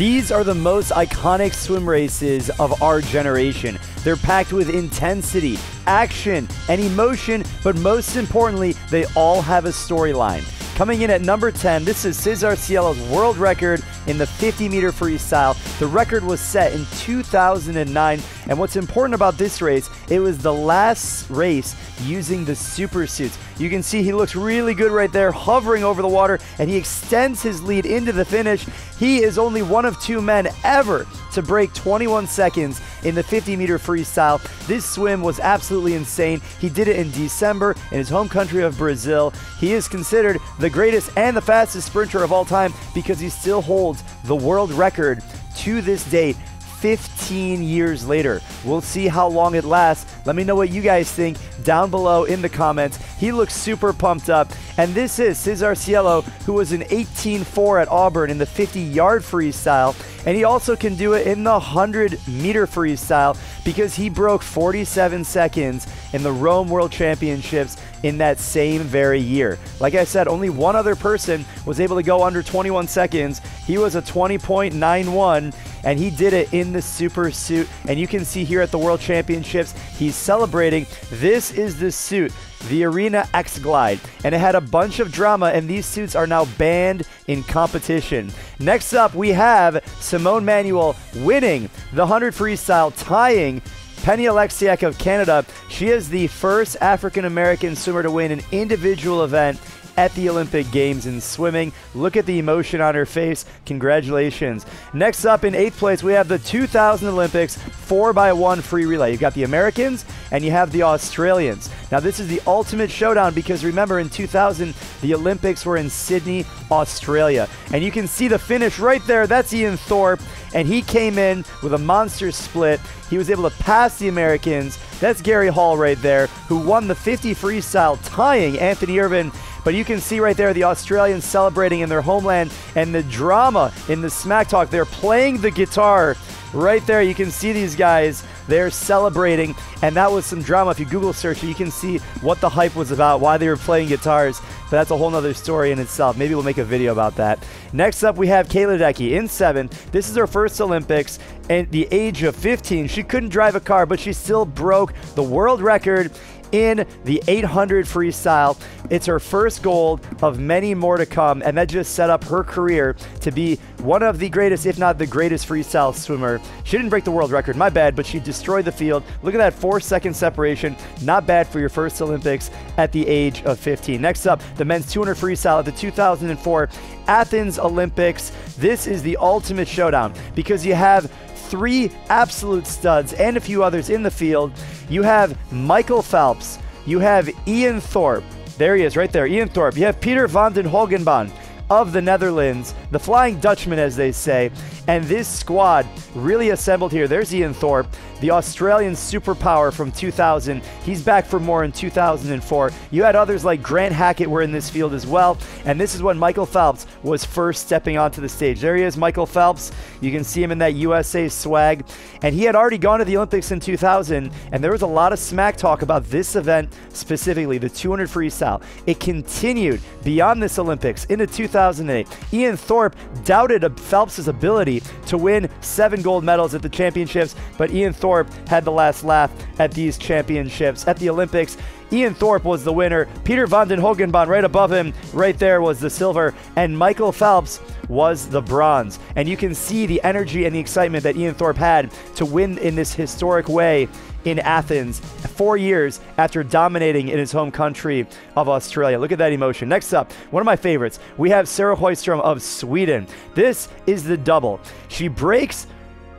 These are the most iconic swim races of our generation. They're packed with intensity, action, and emotion, but most importantly, they all have a storyline. Coming in at number 10, this is Cesar Cielo's world record in the 50-meter freestyle. The record was set in 2009, and what's important about this race, it was the last race using the super suits. You can see he looks really good right there, hovering over the water, and he extends his lead into the finish. He is only one of 2 men ever to break 21 seconds in the 50-meter freestyle. This swim was absolutely insane. He did it in December in his home country of Brazil. He is considered the greatest and the fastest sprinter of all time because he still holds the world record to this date. 15 years later. We'll see how long it lasts. Let me know what you guys think down below in the comments. He looks super pumped up. And this is Cesar Cielo, who was an 18.4 at Auburn in the 50-yard freestyle. And he also can do it in the 100-meter freestyle because he broke 47 seconds in the Rome World Championships in that same very year. Like I said, only one other person was able to go under 21 seconds. He was a 20.91, and he did it in the super suit. And you can see here at the World Championships, he's celebrating. This is the suit, the Arena X Glide, and it had a bunch of drama, and these suits are now banned in competition. Next up, we have Simone Manuel winning the 100 freestyle, tying Penny Oleksiak of Canada. She is the first African-American swimmer to win an individual event at the Olympic Games in swimming. Look at the emotion on her face. Congratulations. Next up in 8th place, we have the 2000 Olympics 4x1 free relay. You've got the Americans and you have the Australians. Now this is the ultimate showdown because remember in 2000, the Olympics were in Sydney, Australia. And you can see the finish right there. That's Ian Thorp, and he came in with a monster split. He was able to pass the Americans. That's Gary Hall right there, who won the 50 freestyle, tying Anthony Irvin. But you can see right there the Australians celebrating in their homeland, and the drama in the smack talk. They're playing the guitar right there. You can see these guys. They're celebrating, and that was some drama. If you Google search it, you can see what the hype was about, why they were playing guitars. But that's a whole nother story in itself. Maybe we'll make a video about that. Next up, we have Kayla Deighan in 7th. This is her first Olympics at the age of 15. She couldn't drive a car, but she still broke the world record in the 800 freestyle. It's her first gold of many more to come, and that just set up her career to be one of the greatest, if not the greatest freestyle swimmer. She didn't break the world record, my bad, but she destroyed the field. Look at that 4-second separation. Not bad for your first Olympics at the age of 15. Next up, the men's 200 freestyle at the 2004 Athens Olympics. This is the ultimate showdown because you have 3 absolute studs and a few others in the field. You have Michael Phelps. You have Ian Thorp. There he is right there, Ian Thorp. You have Peter van den Hogenbaan of the Netherlands, the Flying Dutchman as they say. And this squad really assembled here. There's Ian Thorp, the Australian superpower from 2000. He's back for more in 2004. You had others like Grant Hackett were in this field as well. And this is when Michael Phelps was first stepping onto the stage. There he is, Michael Phelps. You can see him in that USA swag. And he had already gone to the Olympics in 2000. And there was a lot of smack talk about this event specifically, the 200 freestyle. It continued beyond this Olympics into 2008. Ian Thorp doubted Phelps' ability to win 7 gold medals at the championships, but Ian Thorp had the last laugh at these championships. At the Olympics, Ian Thorp was the winner. Peter van den Hogenbaan right above him, right there was the silver, and Michael Phelps was the bronze. And you can see the energy and the excitement that Ian Thorp had to win in this historic way in Athens 4 years after dominating in his home country of Australia. Look at that emotion. Next up, one of my favorites, we have Sarah Sjöström of Sweden. This is the double. She breaks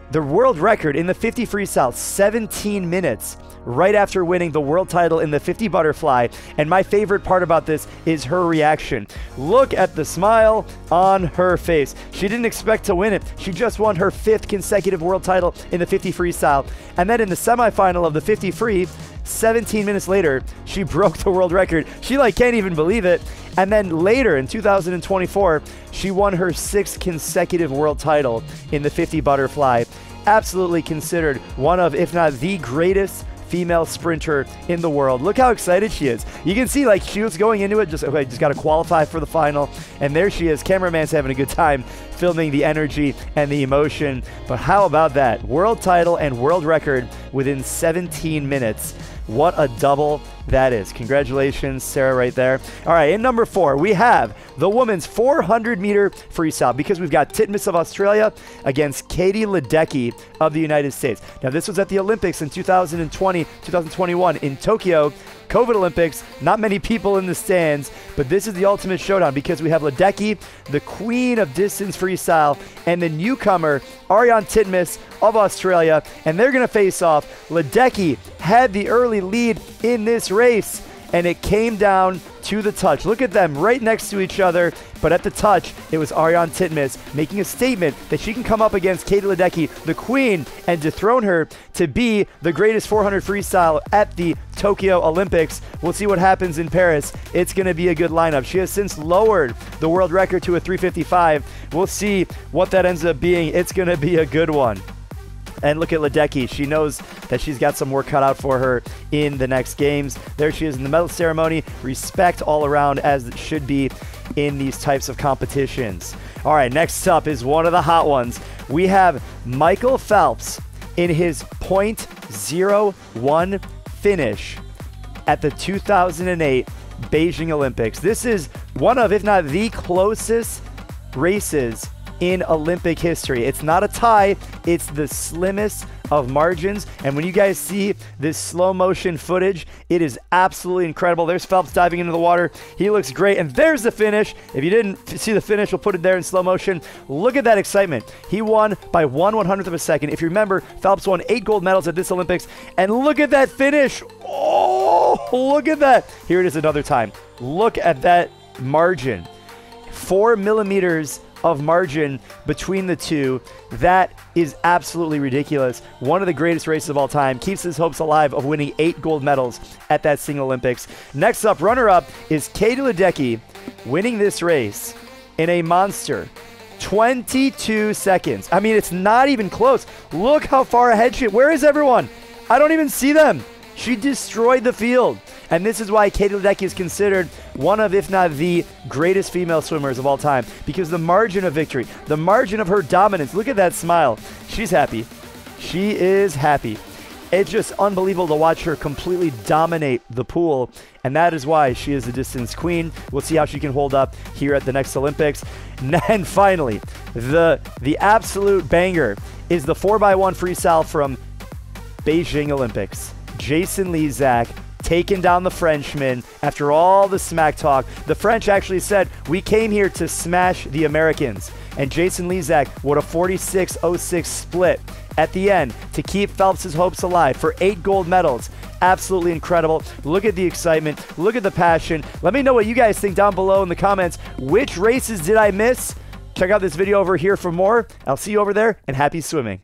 the world record in the 50 freestyle, 17 minutes right after winning the world title in the 50 butterfly. And my favorite part about this is her reaction. Look at the smile on her face. She didn't expect to win it. She just won her 5th consecutive world title in the 50 freestyle. And then in the semifinal of the 50 free, 17 minutes later, she broke the world record. She can't even believe it. And then later in 2024, she won her 6th consecutive world title in the 50 butterfly. Absolutely considered one of, if not the greatest female sprinter in the world. Look how excited she is. You can see, like, she was going into it, just got to qualify for the final. And there she is. Cameraman's having a good time filming the energy and the emotion. But how about that? World title and world record within 17 minutes. What a double that is. Congratulations, Sarah, right there. All right, in number 4, we have the women's 400-meter freestyle, because we've got Titmus of Australia against Katy Lei of the United States. Now, this was at the Olympics in 2020, 2021 in Tokyo. COVID Olympics, not many people in the stands, but this is the ultimate showdown because we have Ledecky, the queen of distance freestyle, and the newcomer, Ariarne Titmus of Australia, and they're going to face off. Ledecky had the early lead in this race, and it came down to the touch. Look at them right next to each other, but at the touch, it was Ariarne Titmus making a statement that she can come up against Katy Lei, the queen, and dethrone her to be the greatest 400 freestyle at the Tokyo Olympics. We'll see what happens in Paris. It's going to be a good lineup. She has since lowered the world record to a 3:55. We'll see what that ends up being. It's going to be a good one. And look at Ledecky. She knows that she's got some work cut out for her in the next games. There she is in the medal ceremony. Respect all around, as it should be in these types of competitions. All right, next up is one of the hot ones. We have Michael Phelps in his .01 finish at the 2008 Beijing Olympics. This is one of, if not the closest races in Olympic history. It's not a tie, it's the slimmest of margins. And when you guys see this slow motion footage, it is absolutely incredible. There's Phelps diving into the water. He looks great. And there's the finish. If you didn't see the finish, we'll put it there in slow motion. Look at that excitement. He won by 1/100th of a second. If you remember, Phelps won 8 gold medals at this Olympics. And look at that finish. Oh, look at that. Here it is another time. Look at that margin. 4 millimeters of margin between the two. That is absolutely ridiculous. One of the greatest races of all time. Keeps his hopes alive of winning 8 gold medals at that single Olympics. Next up, runner-up is Katy Lei, winning this race in a monster 22 seconds. I mean, it's not even close. Look how far ahead she is. Where is everyone? I don't even see them. She destroyed the field. And this is why Katy Lei is considered one of, if not the greatest female swimmers of all time, because the margin of victory, the margin of her dominance. Look at that smile. She's happy. She is happy. It's just unbelievable to watch her completely dominate the pool, and that is why she is the distance queen. We'll see how she can hold up here at the next Olympics. And finally, the absolute banger is the 4x1 freestyle from Beijing Olympics. Jason Lezak taking down the Frenchman after all the smack talk. The French actually said, we came here to smash the Americans. And Jason Lezak with a 46.06 split at the end to keep Phelps' hopes alive for 8 gold medals. Absolutely incredible. Look at the excitement. Look at the passion. Let me know what you guys think down below in the comments. Which races did I miss? Check out this video over here for more. I'll see you over there, and happy swimming.